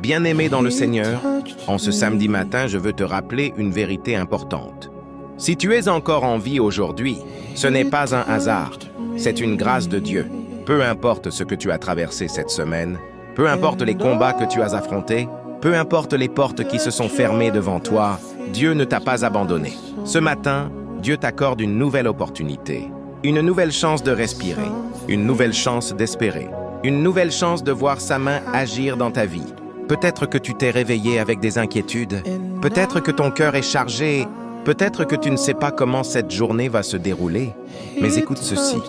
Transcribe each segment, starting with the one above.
Bien-aimé dans le Seigneur, en ce samedi matin, je veux te rappeler une vérité importante. Si tu es encore en vie aujourd'hui, ce n'est pas un hasard, c'est une grâce de Dieu. Peu importe ce que tu as traversé cette semaine, peu importe les combats que tu as affrontés, peu importe les portes qui se sont fermées devant toi, Dieu ne t'a pas abandonné. Ce matin, Dieu t'accorde une nouvelle opportunité, une nouvelle chance de respirer, une nouvelle chance d'espérer, une nouvelle chance de voir sa main agir dans ta vie. Peut-être que tu t'es réveillé avec des inquiétudes, peut-être que ton cœur est chargé, peut-être que tu ne sais pas comment cette journée va se dérouler. Mais écoute ceci,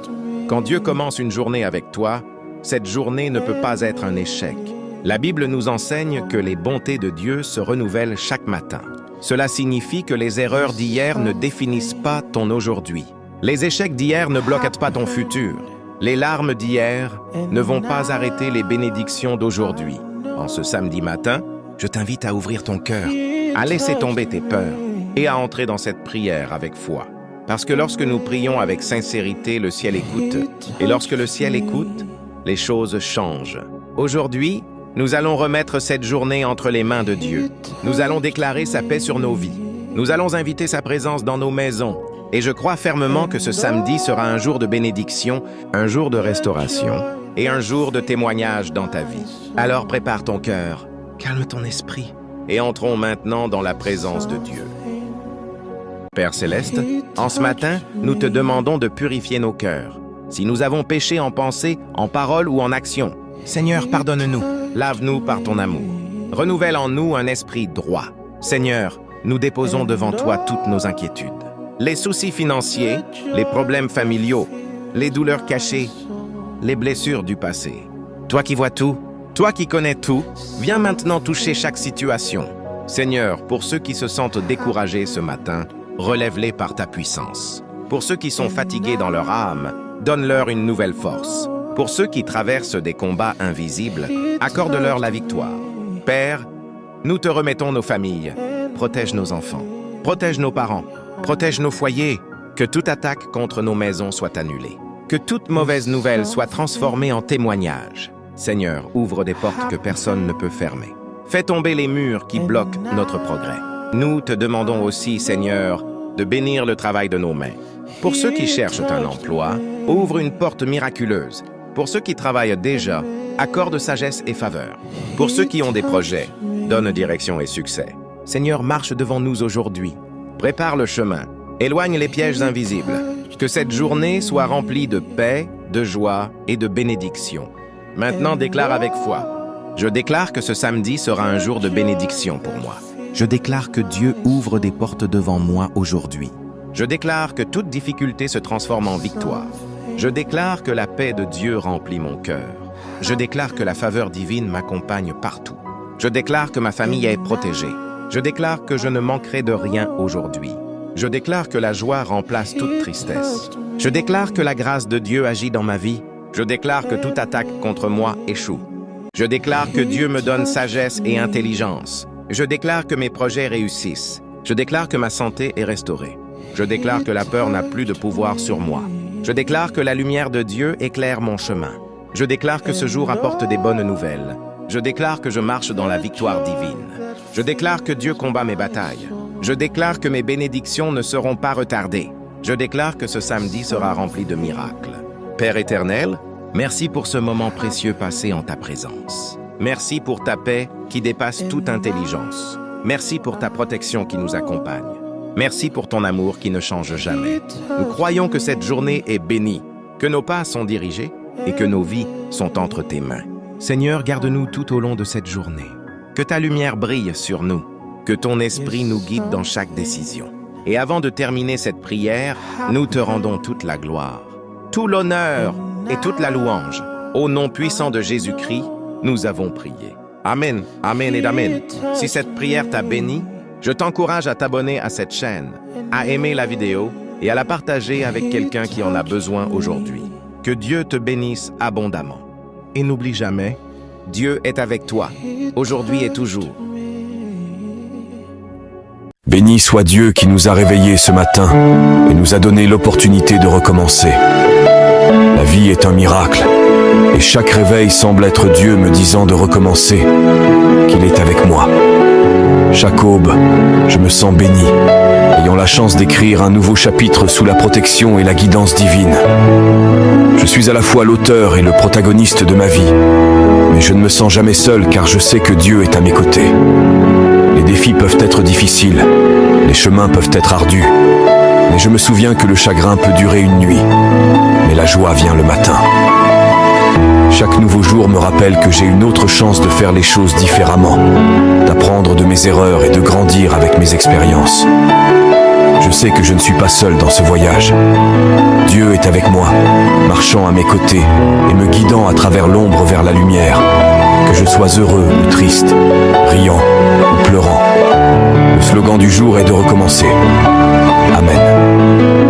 quand Dieu commence une journée avec toi, cette journée ne peut pas être un échec. La Bible nous enseigne que les bontés de Dieu se renouvellent chaque matin. Cela signifie que les erreurs d'hier ne définissent pas ton aujourd'hui. Les échecs d'hier ne bloquent pas ton futur. Les larmes d'hier ne vont pas arrêter les bénédictions d'aujourd'hui. En ce samedi matin, je t'invite à ouvrir ton cœur, à laisser tomber tes peurs et à entrer dans cette prière avec foi. Parce que lorsque nous prions avec sincérité, le ciel écoute. Et lorsque le ciel écoute, les choses changent. Aujourd'hui, nous allons remettre cette journée entre les mains de Dieu. Nous allons déclarer sa paix sur nos vies. Nous allons inviter sa présence dans nos maisons. Et je crois fermement que ce samedi sera un jour de bénédiction, un jour de restauration et un jour de témoignage dans ta vie. Alors prépare ton cœur, calme ton esprit et entrons maintenant dans la présence de Dieu. Père Céleste, en ce matin, nous te demandons de purifier nos cœurs. Si nous avons péché en pensée, en parole ou en action, Seigneur, pardonne-nous, lave-nous par ton amour. Renouvelle en nous un esprit droit. Seigneur, nous déposons devant toi toutes nos inquiétudes. Les soucis financiers, les problèmes familiaux, les douleurs cachées, les blessures du passé. Toi qui vois tout, toi qui connais tout, viens maintenant toucher chaque situation. Seigneur, pour ceux qui se sentent découragés ce matin, relève-les par ta puissance. Pour ceux qui sont fatigués dans leur âme, donne-leur une nouvelle force. Pour ceux qui traversent des combats invisibles, accorde-leur la victoire. Père, nous te remettons nos familles. Protège nos enfants, protège nos parents, protège nos foyers. Que toute attaque contre nos maisons soit annulée. Que toute mauvaise nouvelle soit transformée en témoignage. Seigneur, ouvre des portes que personne ne peut fermer. Fais tomber les murs qui bloquent notre progrès. Nous te demandons aussi, Seigneur, de bénir le travail de nos mains. Pour ceux qui cherchent un emploi, ouvre une porte miraculeuse. Pour ceux qui travaillent déjà, accorde sagesse et faveur. Pour ceux qui ont des projets, donne direction et succès. Seigneur, marche devant nous aujourd'hui. Prépare le chemin. Éloigne les pièges invisibles. Que cette journée soit remplie de paix, de joie et de bénédiction. Maintenant, déclare avec foi. Je déclare que ce samedi sera un jour de bénédiction pour moi. Je déclare que Dieu ouvre des portes devant moi aujourd'hui. Je déclare que toute difficulté se transforme en victoire. Je déclare que la paix de Dieu remplit mon cœur. Je déclare que la faveur divine m'accompagne partout. Je déclare que ma famille est protégée. Je déclare que je ne manquerai de rien aujourd'hui. Je déclare que la joie remplace toute tristesse. Je déclare que la grâce de Dieu agit dans ma vie. Je déclare que toute attaque contre moi échoue. Je déclare que Dieu me donne sagesse et intelligence. Je déclare que mes projets réussissent. Je déclare que ma santé est restaurée. Je déclare que la peur n'a plus de pouvoir sur moi. Je déclare que la lumière de Dieu éclaire mon chemin. Je déclare que ce jour apporte des bonnes nouvelles. Je déclare que je marche dans la victoire divine. Je déclare que Dieu combat mes batailles. Je déclare que mes bénédictions ne seront pas retardées. Je déclare que ce samedi sera rempli de miracles. Père éternel, merci pour ce moment précieux passé en ta présence. Merci pour ta paix qui dépasse toute intelligence. Merci pour ta protection qui nous accompagne. Merci pour ton amour qui ne change jamais. Nous croyons que cette journée est bénie, que nos pas sont dirigés et que nos vies sont entre tes mains. Seigneur, garde-nous tout au long de cette journée. Que ta lumière brille sur nous. Que ton esprit nous guide dans chaque décision. Et avant de terminer cette prière, nous te rendons toute la gloire, tout l'honneur et toute la louange. Au nom puissant de Jésus-Christ, nous avons prié. Amen, amen et amen. Si cette prière t'a béni, je t'encourage à t'abonner à cette chaîne, à aimer la vidéo et à la partager avec quelqu'un qui en a besoin aujourd'hui. Que Dieu te bénisse abondamment. Et n'oublie jamais, Dieu est avec toi, aujourd'hui et toujours. Béni soit Dieu qui nous a réveillés ce matin et nous a donné l'opportunité de recommencer. La vie est un miracle et chaque réveil semble être Dieu me disant de recommencer, qu'il est Chaque aube, je me sens béni, ayant la chance d'écrire un nouveau chapitre sous la protection et la guidance divine. Je suis à la fois l'auteur et le protagoniste de ma vie, mais je ne me sens jamais seul car je sais que Dieu est à mes côtés. Les défis peuvent être difficiles, les chemins peuvent être ardus, mais je me souviens que le chagrin peut durer une nuit, mais la joie vient le matin. Chaque nouveau jour me rappelle que j'ai une autre chance de faire les choses différemment, d'apprendre de mes erreurs et de grandir avec mes expériences. Je sais que je ne suis pas seul dans ce voyage. Dieu est avec moi, marchant à mes côtés et me guidant à travers l'ombre vers la lumière. Que je sois heureux ou triste, riant ou pleurant. Le slogan du jour est de recommencer. Amen.